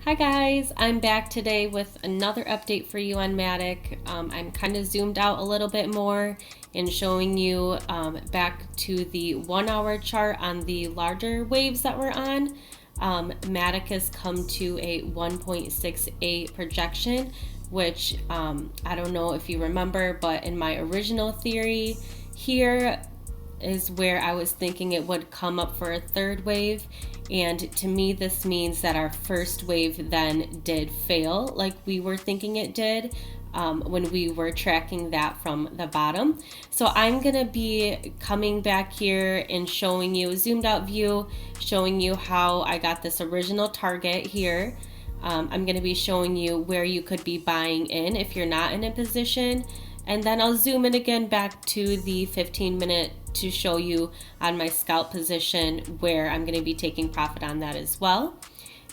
Hi guys, I'm back today with another update for you on Matic. I'm kind of zoomed out a little bit more and showing you back to the 1 hour chart on the larger waves that we're on. Matic has come to a 1.68 projection, which I don't know if you remember, but in my original theory here is where I was thinking it would come up for a third wave. And to me, this means that our first wave then did fail like we were thinking it did when we were tracking that from the bottom. So I'm going to be coming back here and showing you a zoomed out view, showing you how I got this original target here. I'm going to be showing you where you could be buying in if you're not in a position. And then I'll zoom in again back to the 15-minute to show you on my scalp position where I'm going to be taking profit on that as well.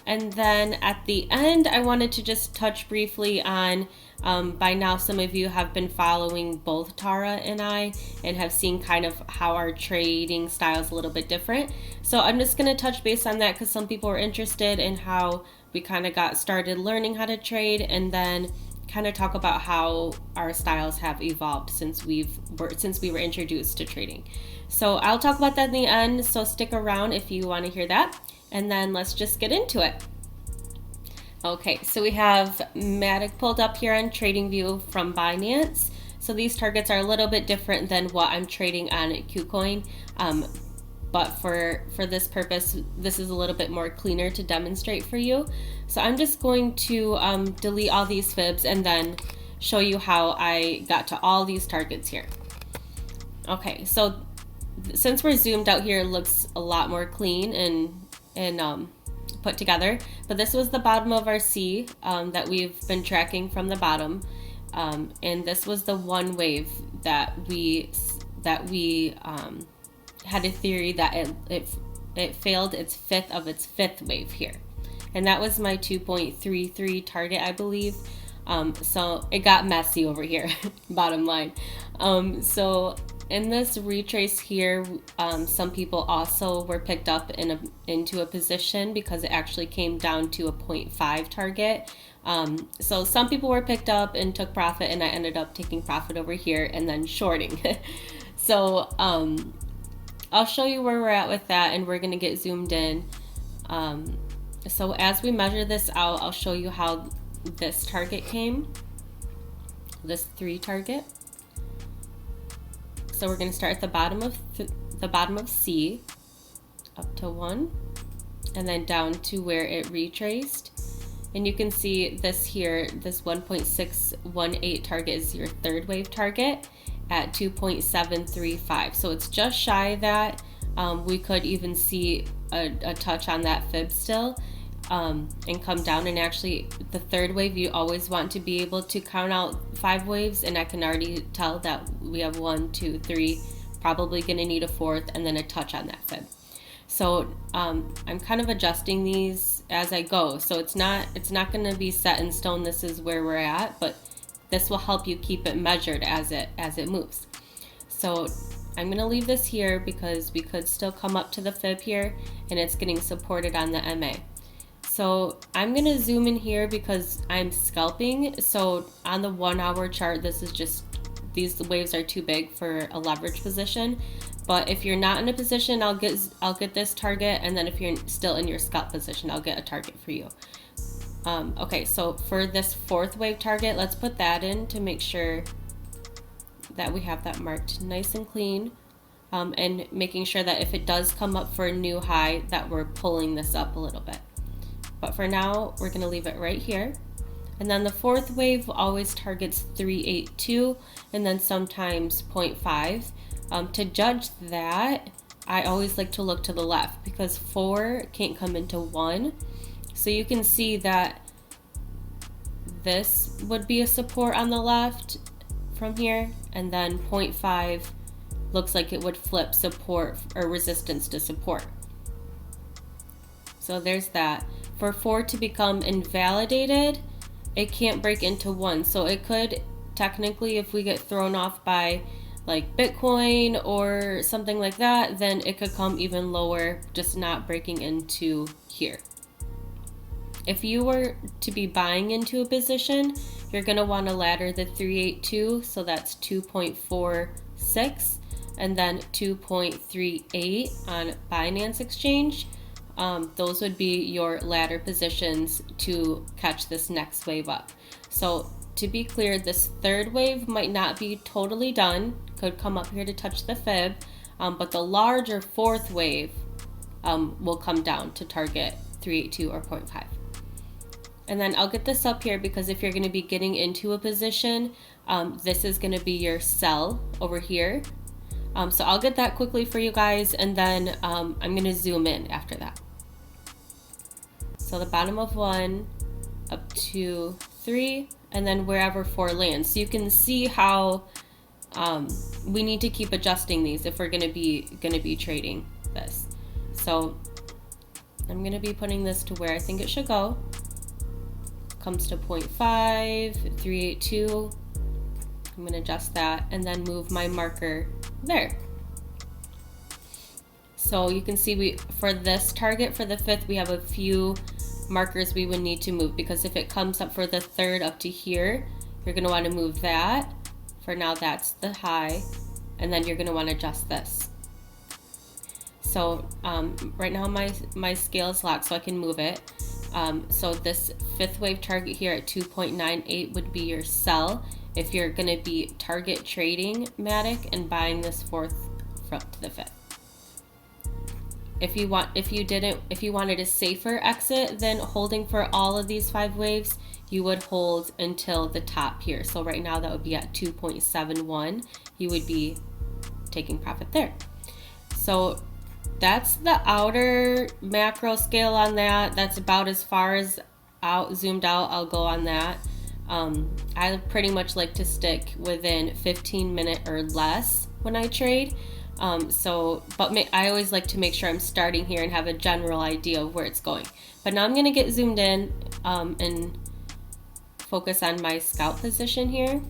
And then at the end, I wanted to just touch briefly on, by now some of you have been following both Tara and I and have seen kind of how our trading style is a little bit different. So I'm just going to touch base on that because some people are interested in how we kind of got started learning how to trade, and then kind of talk about how our styles have evolved since we were introduced to trading. So I'll talk about that in the end, so stick around if you want to hear that, and then let's just get into it. Okay, so we have Matic pulled up here on TradingView from Binance. So these targets are a little bit different than what I'm trading on KuCoin. But for this purpose, this is a little bit more cleaner to demonstrate for you. So I'm just going to delete all these fibs and then show you how I got to all these targets here. Okay, so since we're zoomed out here, it looks a lot more clean and put together. But this was the bottom of our C that we've been tracking from the bottom, and this was the one wave that we had a theory that it failed its fifth wave here, and that was my 2.33 target, I believe. So it got messy over here. Bottom line. So in this retrace here, some people also were picked up into a position because it actually came down to a 0.5 target. So some people were picked up and took profit, and I ended up taking profit over here and then shorting. So I'll show you where we're at with that, and we're going to get zoomed in. So as we measure this out, I'll show you how this target came, this 3 target. So we're going to start at the bottom of C up to 1, and then down to where it retraced. And you can see this here, this 1.618 target is your third wave target at 2.735. So it's just shy of that. We could even see a touch on that fib still, and come down. And actually the third wave, you always want to be able to count out 5 waves, and I can already tell that we have 1, 2, 3, probably gonna need a 4th, and then a touch on that fib. So I'm kind of adjusting these as I go, so it's not going to be set in stone. This is where we're at, but this will help you keep it measured as it moves. So I'm going to leave this here because we could still come up to the fib here, and it's getting supported on the MA. So I'm going to zoom in here because I'm scalping. So on the 1 hour chart, this is just, these waves are too big for a leverage position. But if you're not in a position, I'll get this target, and then if you're still in your scalp position, I'll get a target for you. Okay, so for this 4th wave target, let's put that in to make sure that we have that marked nice and clean, and making sure that if it does come up for a new high, that we're pulling this up a little bit. But for now, we're going to leave it right here. And then the 4th wave always targets 382 and then sometimes 0.5. To judge that, I always like to look to the left because 4 can't come into 1. So you can see that this would be a support on the left from here, and then 0.5 looks like it would flip support or resistance to support. So there's that. For 4 to become invalidated, it can't break into 1. So it could technically, if we get thrown off by like Bitcoin or something like that, then it could come even lower, just not breaking into here. if you were to be buying into a position, you're going to want to ladder the 382, so that's 2.46, and then 2.38 on Binance Exchange. Those would be your ladder positions to catch this next wave up. So to be clear, this third wave might not be totally done, could come up here to touch the fib, but the larger fourth wave will come down to target 382 or 0.5. And then I'll get this up here because if you're going to be getting into a position, this is going to be your sell over here. So I'll get that quickly for you guys, and then I'm going to zoom in after that. So the bottom of 1 up to 3, and then wherever 4 lands. So you can see how we need to keep adjusting these if we're going to be trading this. So I'm going to be putting this to where I think it should go. Comes to 0.5, 382. I'm going to adjust that and then move my marker there. So you can see for this target for the 5th, we have a few markers we would need to move, because if it comes up for the 3rd up to here, you're going to want to move that. For now, that's the high, and then you're going to want to adjust this. So right now my scale is locked, so I can move it. So this 5th wave target here at 2.98 would be your sell if you're going to be target trading Matic and buying this 4th up to the 5th. If you wanted a safer exit than holding for all of these 5 waves, you would hold until the top here. So right now that would be at 2.71. You would be taking profit there. So that's the outer macro scale on that. That's about as far as zoomed out I'll go on that. I pretty much like to stick within 15 minutes or less when I trade. I always like to make sure I'm starting here and have a general idea of where it's going. But now I'm going to get zoomed in and focus on my scalp position here.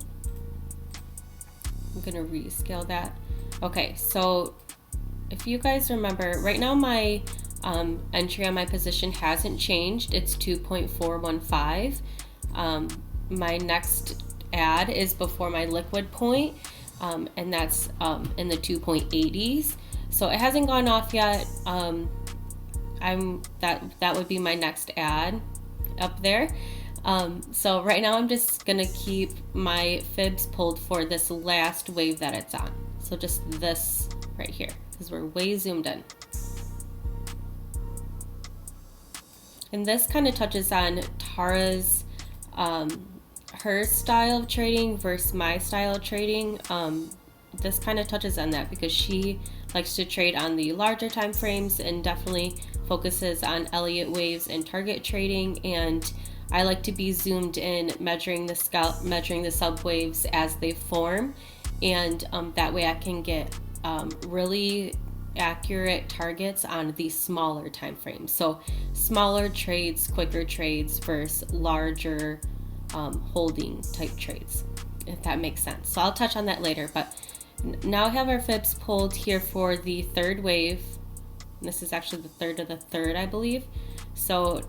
I'm going to rescale that. Okay, so if you guys remember, right now my entry on my position hasn't changed. It's 2.415. My next add is before my liquid point, and that's in the 2.80s. So it hasn't gone off yet. That would be my next add up there. So right now I'm just gonna keep my fibs pulled for this last wave that it's on. So just this right here, because we're way zoomed in. And this kind of touches on Tara's her style of trading versus my style of trading. This kind of touches on that because she likes to trade on the larger time frames and definitely focuses on Elliott waves and target trading, and I like to be zoomed in, measuring the scalp, measuring the sub waves as they form, and that way I can get really accurate targets on these smaller time frames. So smaller trades, quicker trades versus larger holding type trades, if that makes sense. So I'll touch on that later, but now I have our fibs pulled here for the 3rd wave. This is actually the 3rd of the 3rd, I believe. So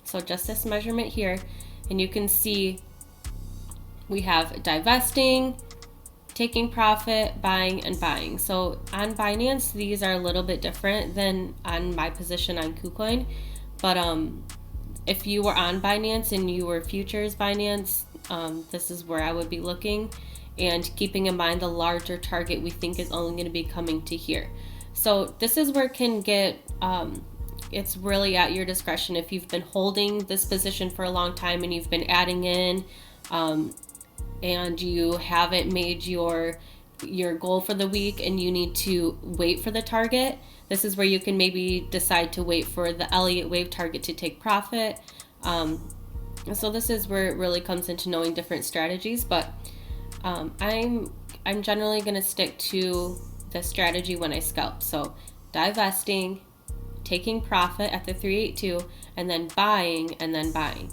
so just this measurement here, and you can see we have divesting, taking profit, buying, and buying. So on Binance, these are a little bit different than on my position on KuCoin. But if you were on Binance and you were futures Binance, this is where I would be looking, and keeping in mind the larger target we think is only going to be coming to here. So this is where it can get, it's really at your discretion. If you've been holding this position for a long time and you've been adding in, and you haven't made your goal for the week and you need to wait for the target, this is where you can maybe decide to wait for the Elliott wave target to take profit. So this is where it really comes into knowing different strategies, but I'm generally going to stick to the strategy when I scalp. So divesting, taking profit at the 382, and then buying, and then buying.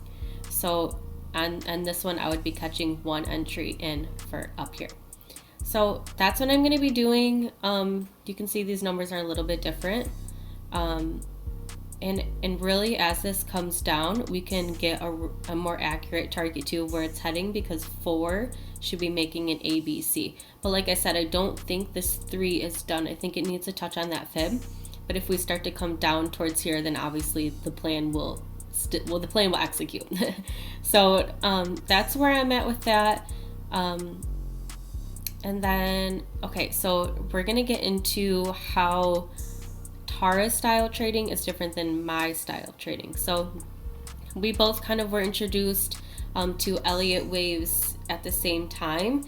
So on this one I would be catching one entry in for up here. So that's what I'm going to be doing. You can see these numbers are a little bit different. And really, as this comes down, we can get a more accurate target to where it's heading, because 4 should be making an ABC. But like I said, I don't think this 3 is done. I think it needs a touch on that fib. But if we start to come down towards here, then obviously the plan will execute. So that's where I'm at with that. And then, okay, so we're gonna get into how Tara's style trading is different than my style trading. So we both kind of were introduced to Elliott waves at the same time,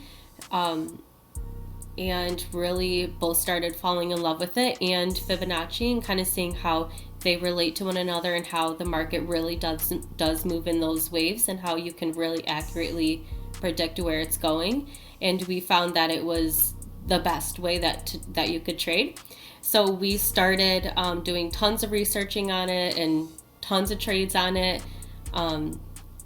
and really both started falling in love with it and Fibonacci, and kind of seeing how they relate to one another and how the market really does move in those waves, and how you can really accurately predict where it's going. And we found that it was the best way that you could trade. So we started doing tons of researching on it and tons of trades on it.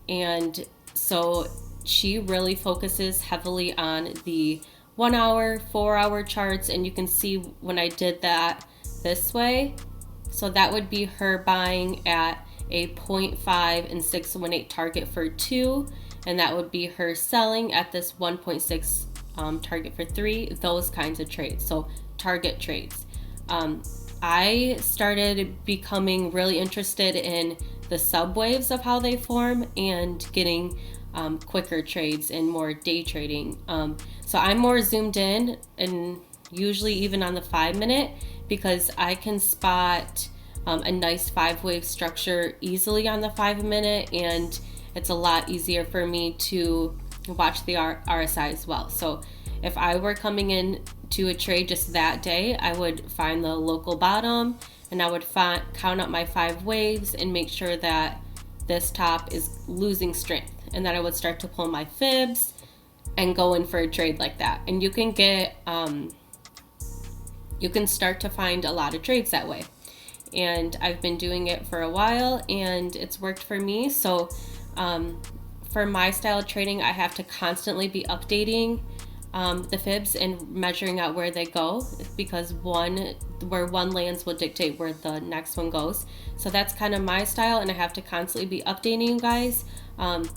And so she really focuses heavily on the 1 hour, 4 hour charts. And you can see when I did that this way, so that would be her buying at a 0.5 and 618 target for 2. And that would be her selling at this 1.6 target for 3, those kinds of trades. So target trades. I started becoming really interested in the subwaves of how they form and getting quicker trades and more day trading. So I'm more zoomed in, and usually even on the 5-minute, because I can spot a nice 5-wave structure easily on the 5-minute, and it's a lot easier for me to watch the RSI as well. So if I were coming in to a trade just that day, I would find the local bottom, and I would count up my 5 waves and make sure that this top is losing strength, and then I would start to pull my fibs and go in for a trade like that. And you can get you can start to find a lot of trades that way, and I've been doing it for a while and it's worked for me. So for my style of trading, I have to constantly be updating the fibs and measuring out where they go, because where one lands will dictate where the next one goes. So that's kind of my style, and I have to constantly be updating you guys.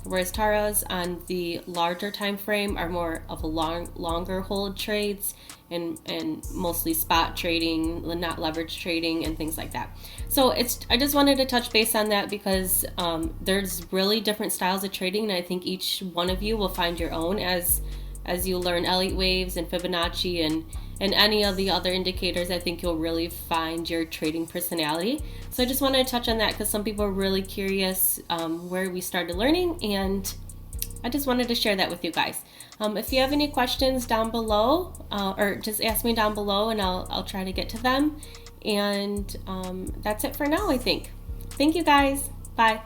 Whereas Tara's on the larger time frame are more of a longer hold trades, and mostly spot trading, not leverage trading and things like that. So I just wanted to touch base on that, because there's really different styles of trading, and I think each one of you will find your own as you learn Elliott waves and Fibonacci and any of the other indicators. I think you'll really find your trading personality. So I just wanted to touch on that, because some people are really curious where we started learning, and I just wanted to share that with you guys. If you have any questions down below, or just ask me down below, and I'll try to get to them. And that's it for now, I think. Thank you guys. Bye.